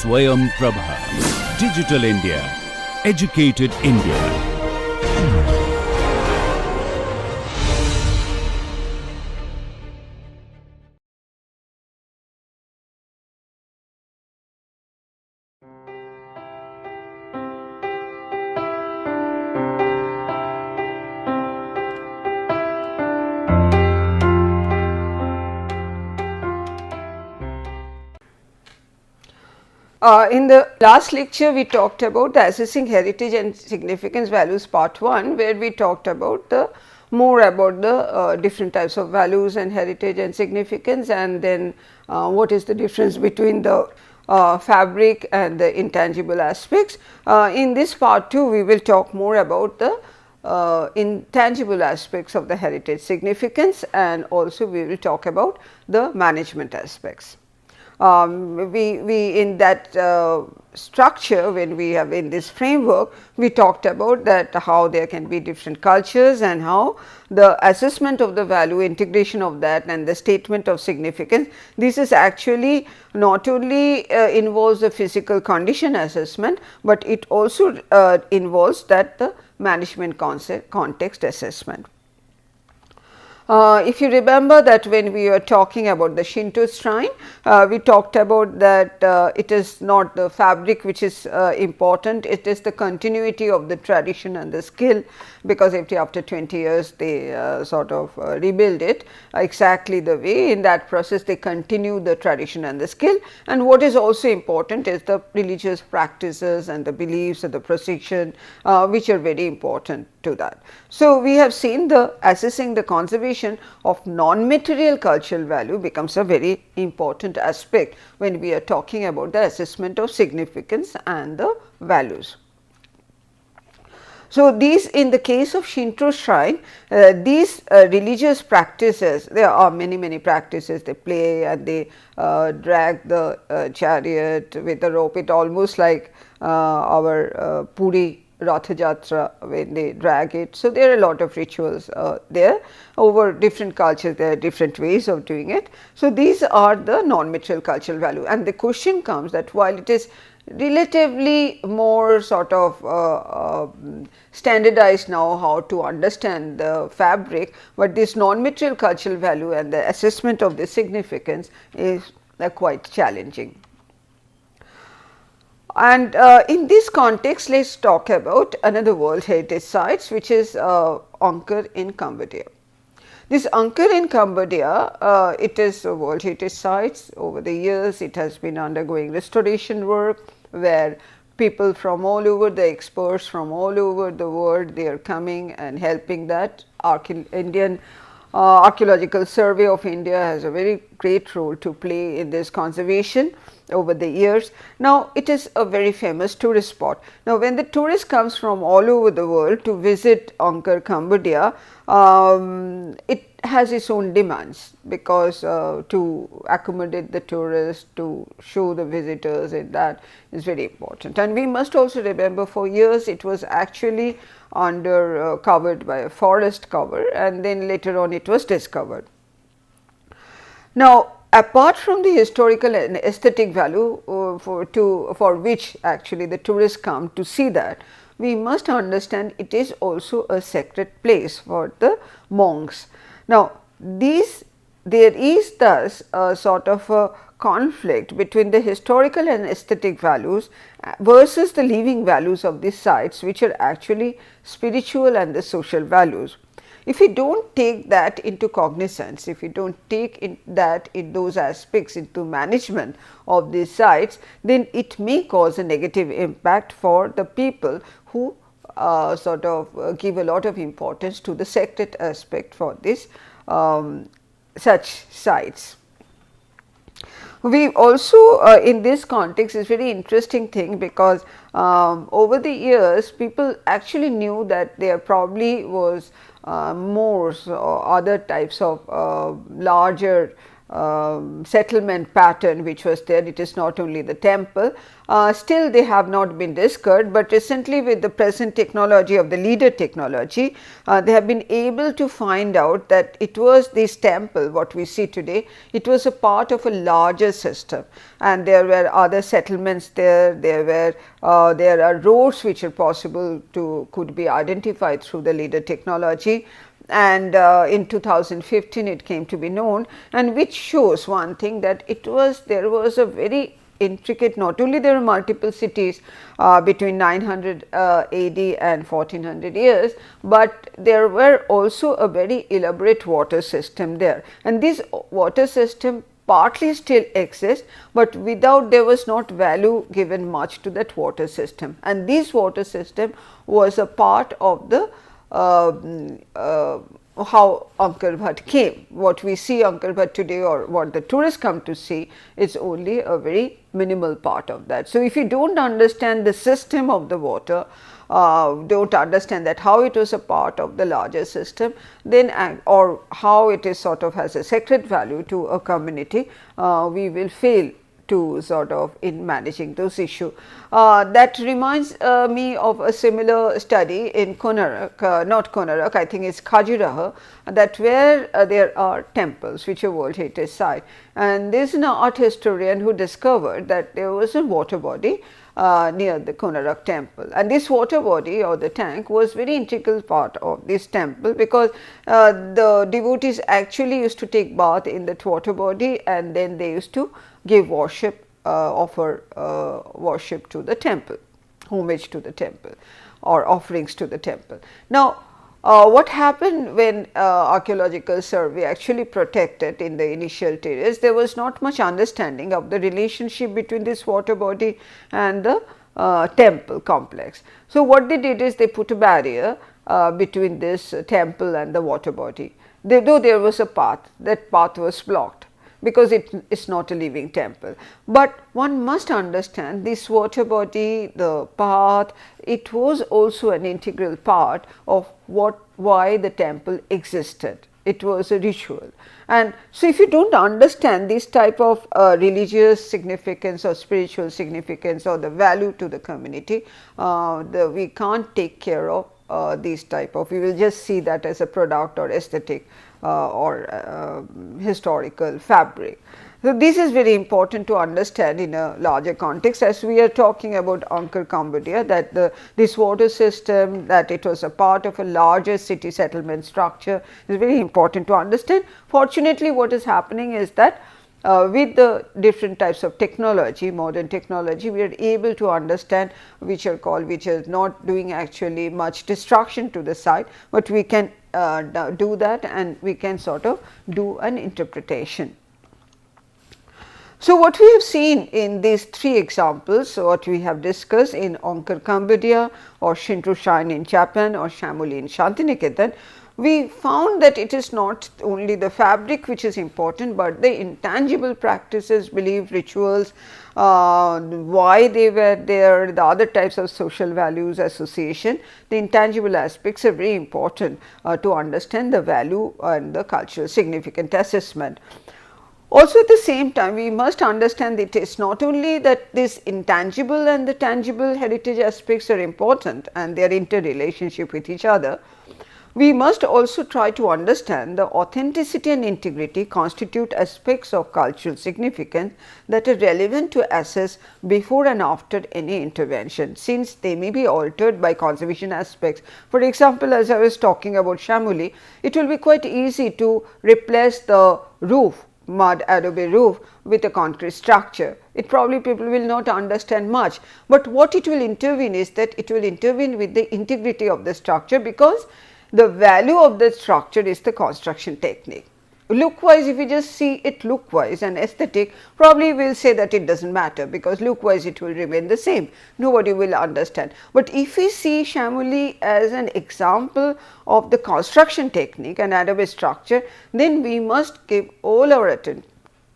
Swayam Prabha. Digital India. Educated India. In the last lecture, we talked about the assessing heritage and significance values part 1, where we talked about the more about the different types of values and heritage and significance, and then what is the difference between the fabric and the intangible aspects. In this part 2, we will talk more about the intangible aspects of the heritage significance, and also we will talk about the management aspects. We in that structure, when we have in this framework, we talked about that how there can be different cultures and how the assessment of the value, integration of that, and the statement of significance, this is actually not only involves the physical condition assessment, but it also involves that the management context assessment. If you remember that when we were talking about the Shinto shrine, we talked about that it is not the fabric which is important, it is the continuity of the tradition and the skill, because after 20 years they sort of rebuild it exactly the way. In that process they continue the tradition and the skill, and what is also important is the religious practices and the beliefs and the procession, which are very important to that. So, we have seen the assessing the conservation of non-material cultural value becomes a very important aspect when we are talking about the assessment of significance and the values. So, these in the case of Shinto shrine, these religious practices, there are many practices, they play and they drag the chariot with a rope, it almost like our Puri Ratha Jatra when they drag it. So, there are a lot of rituals there over different cultures, there are different ways of doing it. So, these are the non-material cultural value, and the question comes that while it is relatively more sort of standardized now how to understand the fabric, but this non-material cultural value and the assessment of the significance is quite challenging. And in this context, let us talk about another World Heritage Sites, which is Angkor in Cambodia. This Angkor in Cambodia, it is a World Heritage Sites. Over the years, it has been undergoing restoration work, where people from all over, the experts from all over the world, they are coming and helping that. Indian Archaeological Survey of India has a very great role to play in this conservation over the years. Now, it is a very famous tourist spot. Now, when the tourist comes from all over the world to visit Angkor, Cambodia, it has its own demands, because to accommodate the tourists, to show the visitors, and that is very important. And we must also remember, for years it was actually under covered by a forest cover, and then later on it was discovered. Now, apart from the historical and aesthetic value for which actually the tourists come to see that, we must understand it is also a sacred place for the monks. Now, there is thus a sort of a conflict between the historical and aesthetic values versus the living values of these sites, which are actually spiritual and the social values. If we do not take that into cognizance, if we do not take in those aspects into management of these sites, then it may cause a negative impact for the people who sort of give a lot of importance to the sacred aspect for this such sites. We also in this context is very interesting thing, because over the years people actually knew that there probably was Moors or other types of larger settlement pattern which was there. It is not only the temple. Still they have not been discovered, but recently with the present technology of the leader technology, they have been able to find out that it was this temple what we see today, it was a part of a larger system, and there were other settlements there, there are roads which are possible to could be identified through the leader technology. And in 2015 it came to be known, and which shows one thing, that there was a very intricate, not only there were multiple cities between 900 AD and 1400 years, but there were also a very elaborate water system there, and this water system partly still exists, but without, there was not value given much to that water system, and this water system was a part of the how Angkor Wat came. What we see Angkor Wat today, or what the tourists come to see, is only a very minimal part of that. So, if you do not understand the system of the water, do not understand that how it was a part of the larger system, then or how it is sort of has a sacred value to a community, we will fail to sort of in managing those issues. That reminds me of a similar study in Konarak, not Konarak, I think it is Khajuraho, that where there are temples which are World Heritage Site, and there is an art historian who discovered that there was a water body near the Konarak temple, and this water body or the tank was very integral part of this temple, because the devotees actually used to take bath in that water body, and then they used to give worship, offer worship to the temple, homage to the temple, or offerings to the temple. Now, what happened when archaeological survey actually protected in the initial periods, there was not much understanding of the relationship between this water body and the temple complex. So, what they did is they put a barrier between this temple and the water body. Though there was a path, that path was blocked, because it is not a living temple. But one must understand this water body, the path, it was also an integral part of why the temple existed. It was a ritual. And so, if you do not understand this type of religious significance or spiritual significance or the value to the community, we cannot take care of these type of, we will just see that as a product or aesthetic or historical fabric. So, this is very important to understand in a larger context, as we are talking about Angkor, Cambodia, that this water system, that it was a part of a larger city settlement structure, is very important to understand. Fortunately, what is happening is that with the different types of technology, modern technology, we are able to understand which are not doing actually much destruction to the site, but we can do that, and we can sort of do an interpretation. So, what we have seen in these three examples, what we have discussed in Angkor, Cambodia, or Shinto Shrine in Japan, or Shamoli in Shantiniketan, we found that it is not only the fabric which is important, but the intangible practices, belief, rituals, why they were there, the other types of social values, association, the intangible aspects are very important to understand the value and the cultural significant assessment. Also, at the same time, we must understand that it is not only that this intangible and the tangible heritage aspects are important and their interrelationship with each other. We must also try to understand the authenticity and integrity constitute aspects of cultural significance that are relevant to assess before and after any intervention, since they may be altered by conservation aspects. For example, as I was talking about Shamoli, it will be quite easy to replace the roof, mud adobe roof, with a concrete structure. It probably people will not understand much, but what it will intervene is that it will intervene with the integrity of the structure, because the value of the structure is the construction technique. Look wise, if you just see it look wise and aesthetic, probably we will say that it does not matter, because look wise it will remain the same, nobody will understand. But if we see Shamoli as an example of the construction technique and adobe structure, then we must give all our attention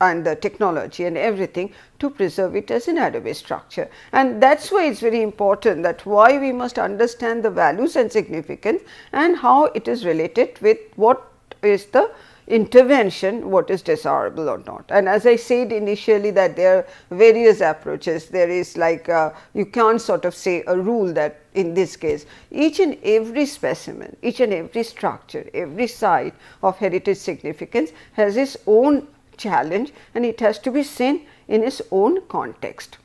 and the technology and everything to preserve it as an adobe structure. And that is why it is very important that why we must understand the values and significance and how it is related with what is the intervention what is desirable or not. And as I said initially that there are various approaches, there is like you can't sort of say a rule that in this case each and every specimen, each and every structure, every site of heritage significance has its own challenge and it has to be seen in its own context.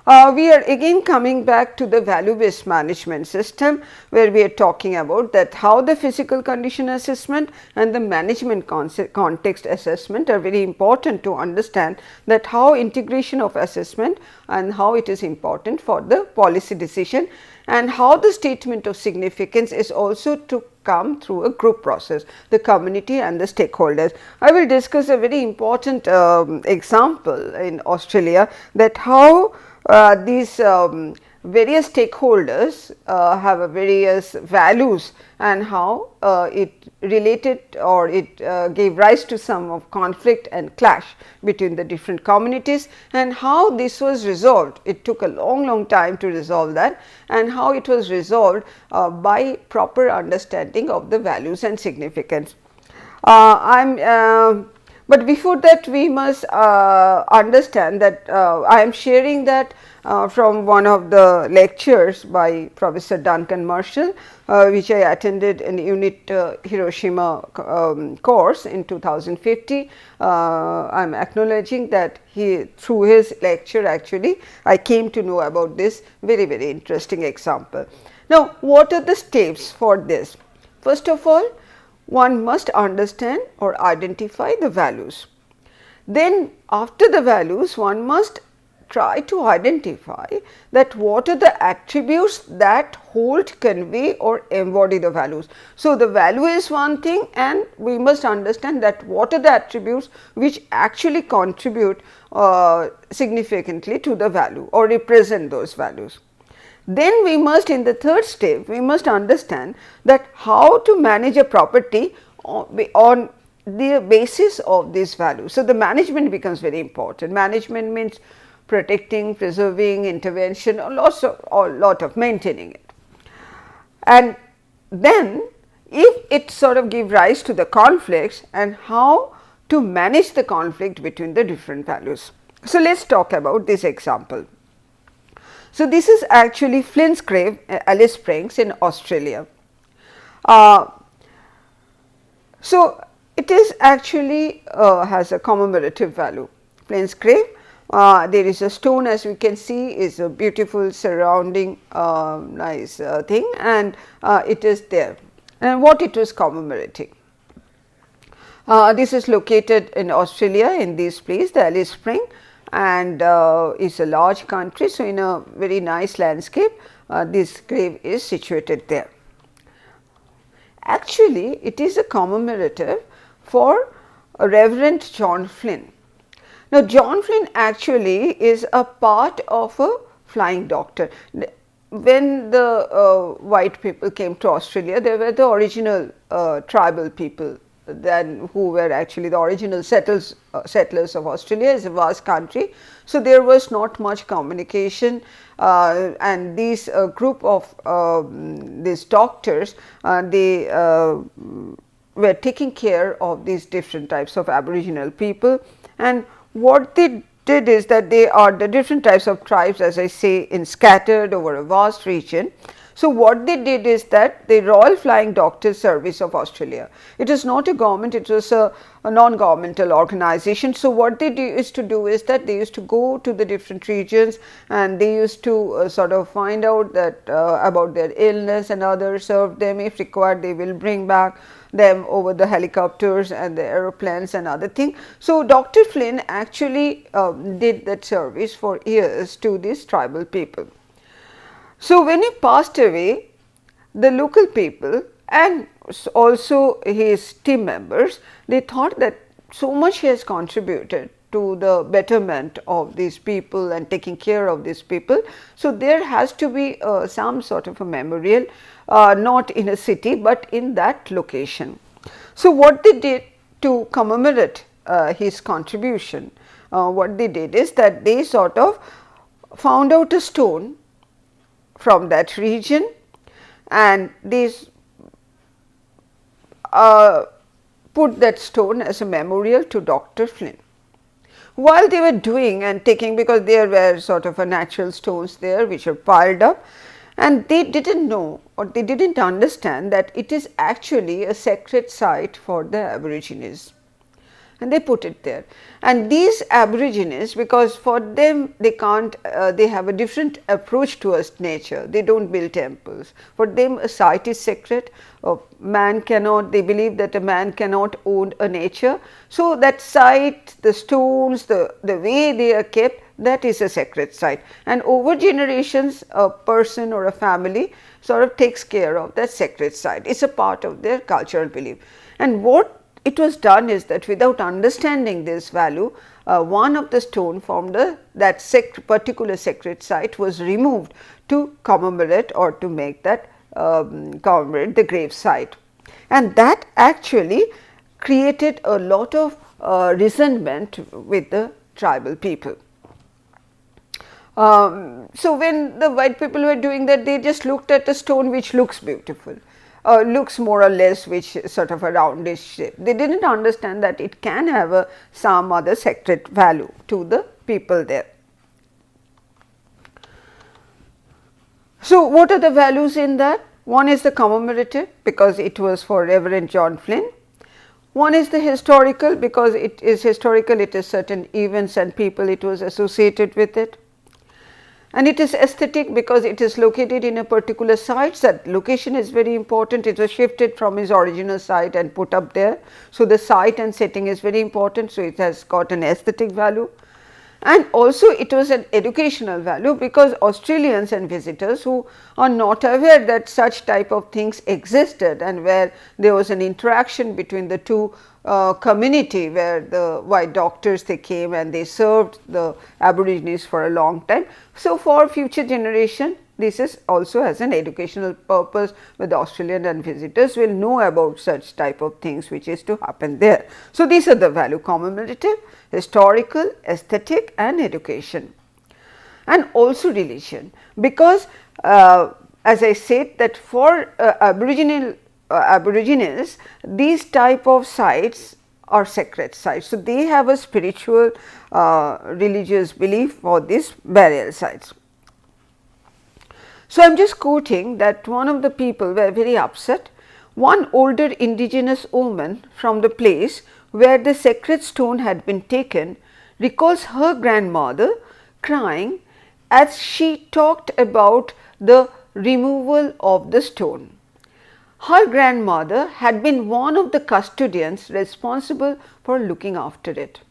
We are again coming back to the value based management system, where we are talking about that how the physical condition assessment and the management context assessment are very important to understand that how integration of assessment and how it is important for the policy decision, and how the statement of significance is also to come through a group process, the community and the stakeholders. I will discuss a very important example in Australia, that how these various stakeholders have a various values and how it related or it gave rise to some of conflict and clash between the different communities, and how this was resolved. It took a long time to resolve that, and how it was resolved by proper understanding of the values and significance. But before that we must understand that I am sharing that from one of the lectures by Professor Duncan Marshall, which I attended in unit Hiroshima course in 2050. I am acknowledging that through his lecture actually I came to know about this very interesting example. Now, what are the steps for this? First of all, one must understand or identify the values. Then after the values, one must try to identify that what are the attributes that hold, convey or embody the values. So, the value is one thing, and we must understand that what are the attributes which actually contribute significantly to the value or represent those values. Then we must, in the third step, we must understand that how to manage a property on the basis of these values. So, the management becomes very important. Management means protecting, preserving, intervention, a lot of maintaining it. And then if it sort of give rise to the conflicts, and how to manage the conflict between the different values. So, let us talk about this example. So, this is actually Flint's Grave, Alice Springs in Australia. So, it is actually has a commemorative value. Flint's Grave, there is a stone, as we can see, is a beautiful surrounding nice thing, and it is there, and what it was commemorating. This is located in Australia in this place, the Alice Spring, and is a large country. So, in a very nice landscape, this grave is situated there. Actually, it is a commemorative for Reverend John Flynn. Now, John Flynn actually is a part of a flying doctor. When the white people came to Australia, they were the original tribal people who were actually the original settlers of Australia. Is a vast country. So, there was not much communication, and these group of these doctors, they were taking care of these different types of Aboriginal people, and what they did is that they are the different types of tribes, as I say, scattered over a vast region. So, what they did is that the Royal Flying Doctor Service of Australia, it is not a government, it was a non-governmental organization. So, what they used to do is that they used to go to the different regions, and they used to sort of find out that about their illness and others, serve them. If required, they will bring back them over the helicopters and the aeroplanes and other thing. So, Dr. Flynn actually did that service for years to these tribal people. So, when he passed away, the local people and also his team members, they thought that so much he has contributed to the betterment of these people and taking care of these people. So, there has to be some sort of a memorial, not in a city, but in that location. So, what they did to commemorate his contribution, what they did is that they sort of found out a stone from that region, and these put that stone as a memorial to Dr. Flynn. While they were doing and taking, because there were sort of a natural stones there which are piled up, and they didn't know or they didn't understand that it is actually a sacred site for the Aborigines, and they put it there. And these Aborigines, because for them they can't, they have a different approach towards nature, they do not build temples. For them a site is sacred, man cannot, they believe that a man cannot own a nature. So, that site, the stones, the way they are kept, that is a sacred site, and over generations a person or a family sort of takes care of that sacred site. It is a part of their cultural belief. And what it was done is that without understanding this value, one of the stone from that particular sacred site was removed to commemorate or to make that commemorate the grave site, and that actually created a lot of resentment with the tribal people. So, when the white people were doing that, they just looked at a stone which looks beautiful, looks more or less which sort of a roundish shape. They did not understand that it can have some other sacred value to the people there. So, what are the values in that? One is the commemorative, because it was for Reverend John Flynn. One is the historical, because it is historical, it is certain events and people it was associated with it. And it is aesthetic, because it is located in a particular site. That location is very important. It was shifted from its original site and put up there. So, the site and setting is very important. So, it has got an aesthetic value, and also it was an educational value, because Australians and visitors who are not aware that such type of things existed, and where there was an interaction between the two community, where the white doctors, they came and they served the Aborigines for a long time. So, for future generation, this is also has an educational purpose, where the Australian and visitors will know about such type of things which is to happen there. So, these are the value: commemorative, historical, aesthetic and education, and also religion, because as I said that for Aborigines, these type of sites are sacred sites. So, they have a spiritual religious belief for these burial sites. So, I am just quoting that one of the people were very upset. One older indigenous woman from the place where the sacred stone had been taken recalls her grandmother crying as she talked about the removal of the stone. Her grandmother had been one of the custodians responsible for looking after it.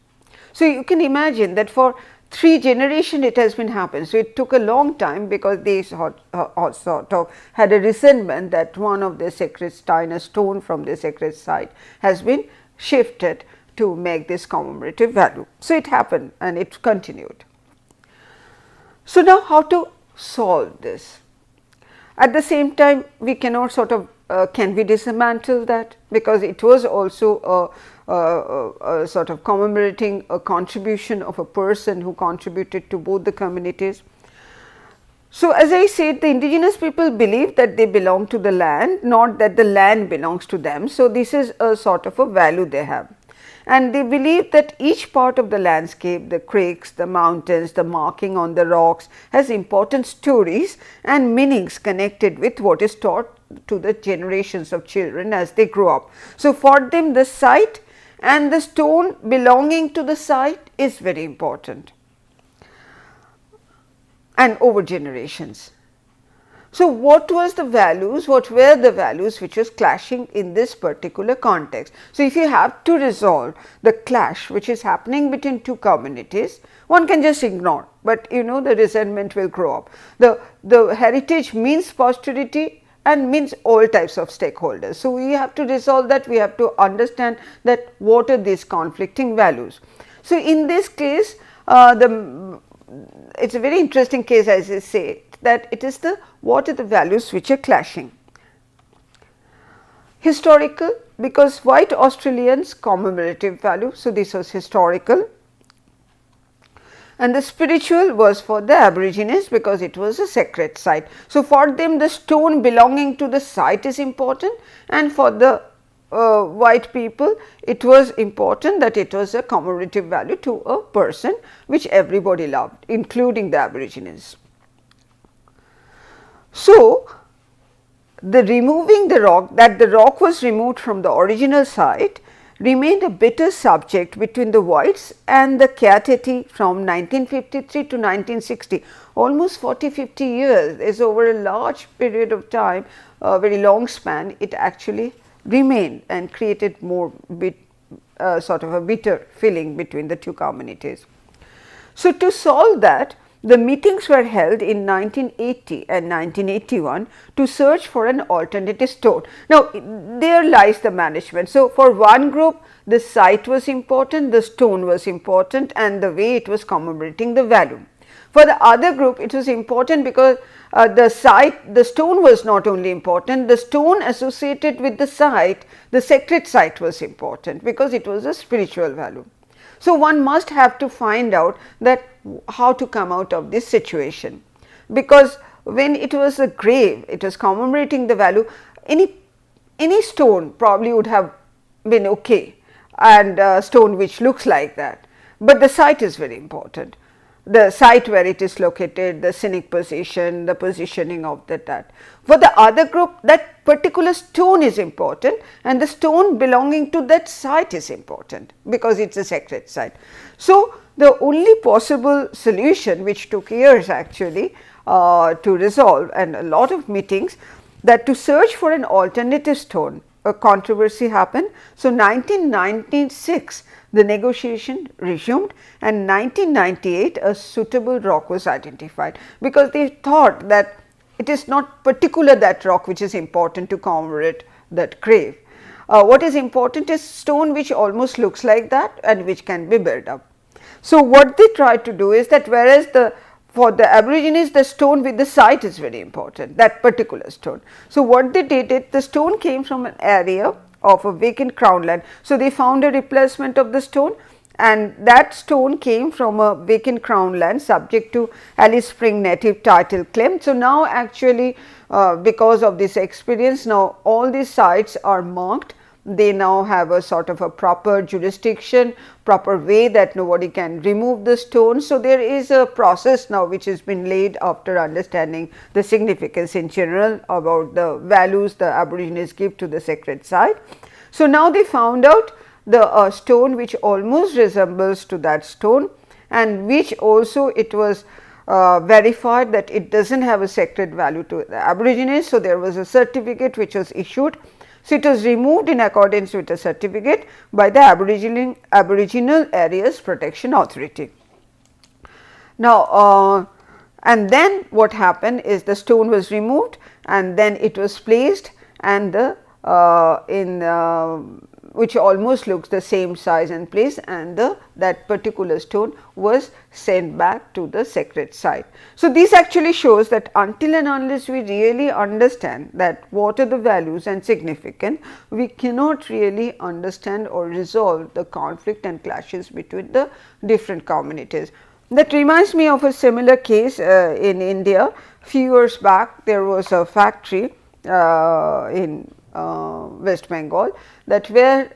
So, you can imagine that for 3 generations it has been happened. So, it took a long time, because they sort of had a resentment that one of the sacred stone, a stone from the sacred site has been shifted to make this commemorative value. So, it happened and it continued. So, now how to solve this? At the same time, we cannot sort of can we dismantle that, because it was also a sort of commemorating a contribution of a person who contributed to both the communities. So, as I said, the indigenous people believe that they belong to the land, not that the land belongs to them. So, this is a sort of a value they have, and they believe that each part of the landscape, the creeks, the mountains, the marking on the rocks has important stories and meanings connected with what is taught to the generations of children as they grow up. So, for them the site and the stone belonging to the site is very important, and over generations. So, what was the values, what were the values which was clashing in this particular context? So, if you have to resolve the clash which is happening between two communities, one can just ignore, but you know the resentment will grow up. The heritage means posterity and means all types of stakeholders. So, we have to resolve that, we have to understand that what are these conflicting values. So, in this case it is a very interesting case, as I say, that it is the what are the values which are clashing. Historical, because white Australians commemorative value. So, this was historical, and the spiritual was for the Aborigines, because it was a sacred site. So, for them the stone belonging to the site is important, and for the white people, it was important that it was a commemorative value to a person which everybody loved, including the Aborigines. So, the removing the rock, that the rock was removed from the original site, remained a bitter subject between the whites and the Contd from 1953 to 1960, almost 40-50 years. Is over a large period of time, a very long span, it actually remained and created more sort of a bitter feeling between the two communities. So, to solve that, the meetings were held in 1980 and 1981 to search for an alternative stone. Now, there lies the management. So, for one group, the site was important, the stone was important, and the way it was commemorating the value. For the other group, it was important because the stone was not only important, the stone associated with the site, the sacred site was important because it was a spiritual value. So, one must have to find out that how to come out of this situation, because when it was a grave, it was commemorating the value, any stone probably would have been okay, and a stone which looks like that, but the site is very important. The site where it is located, the scenic position, the positioning of that. For the other group, that particular stone is important, and the stone belonging to that site is important because it is a sacred site. So, the only possible solution, which took years actually to resolve, and a lot of meetings, that to search for an alternative stone, a controversy happened. So, 1996 the negotiation resumed, and 1998 a suitable rock was identified, because they thought that it is not particular that rock which is important to commemorate that grave. What is important is stone which almost looks like that and which can be built up. So, what they tried to do is that whereas for the Aborigines, the stone with the site is very important, that particular stone. So, what they did is the stone came from an area of a vacant crown land. So, they found a replacement of the stone, and that stone came from a vacant crown land subject to Alice Spring native title claim. So, now actually because of this experience, now all these sites are marked. They now have a sort of a proper jurisdiction, proper way that nobody can remove the stone. So, there is a process now which has been laid after understanding the significance in general about the values the Aborigines give to the sacred site. So, now they found out the stone which almost resembles to that stone, and which also it was verified that it does not have a sacred value to the Aborigines. So, there was a certificate which was issued. So, it was removed in accordance with a certificate by the Aboriginal Areas Protection Authority. Now, and then what happened is the stone was removed, and then it was placed, and the which almost looks the same size and place, and that particular stone was sent back to the sacred site. So, this actually shows that until and unless we really understand that what are the values and significance, we cannot really understand or resolve the conflict and clashes between the different communities. That reminds me of a similar case in India. Few years back, there was a factory in West Bengal, that where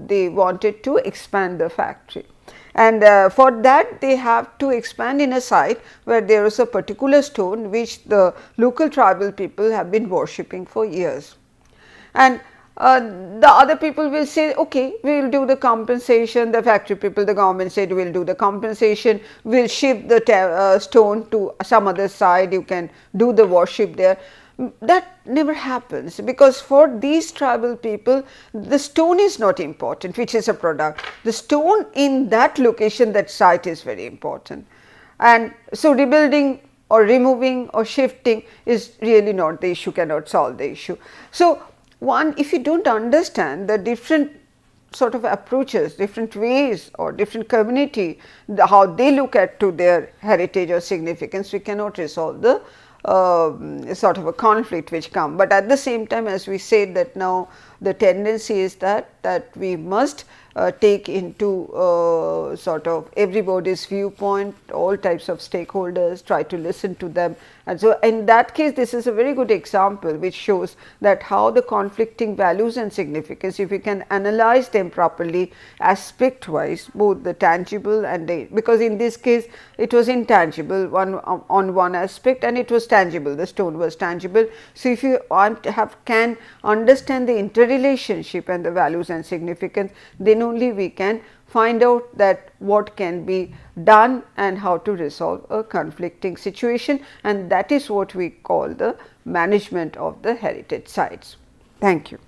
they wanted to expand the factory, and for that they have to expand in a site where there is a particular stone which the local tribal people have been worshipping for years. And the other people will say, okay, we will do the compensation. The factory people, the government said, we will do the compensation, we will shift the stone to some other side, you can do the worship there. That never happens, because for these tribal people the stone is not important, which is a product. The stone in that location, that site is very important, and so rebuilding or removing or shifting is really not the issue, cannot solve the issue. So, one, if you do not understand the different sort of approaches, different ways or different community, how they look at to their heritage or significance, we cannot resolve the sort of a conflict which come. But at the same time, as we said that now the tendency is that we must take into sort of everybody's viewpoint, all types of stakeholders, try to listen to them. And so, in that case, this is a very good example which shows that how the conflicting values and significance, if we can analyze them properly aspect wise, both the tangible and the, because in this case it was intangible on one aspect and it was tangible, the stone was tangible. So, if you can understand the interrelationship and the values and significance, then only we can find out that what can be done and how to resolve a conflicting situation, and that is what we call the management of the heritage sites. Thank you.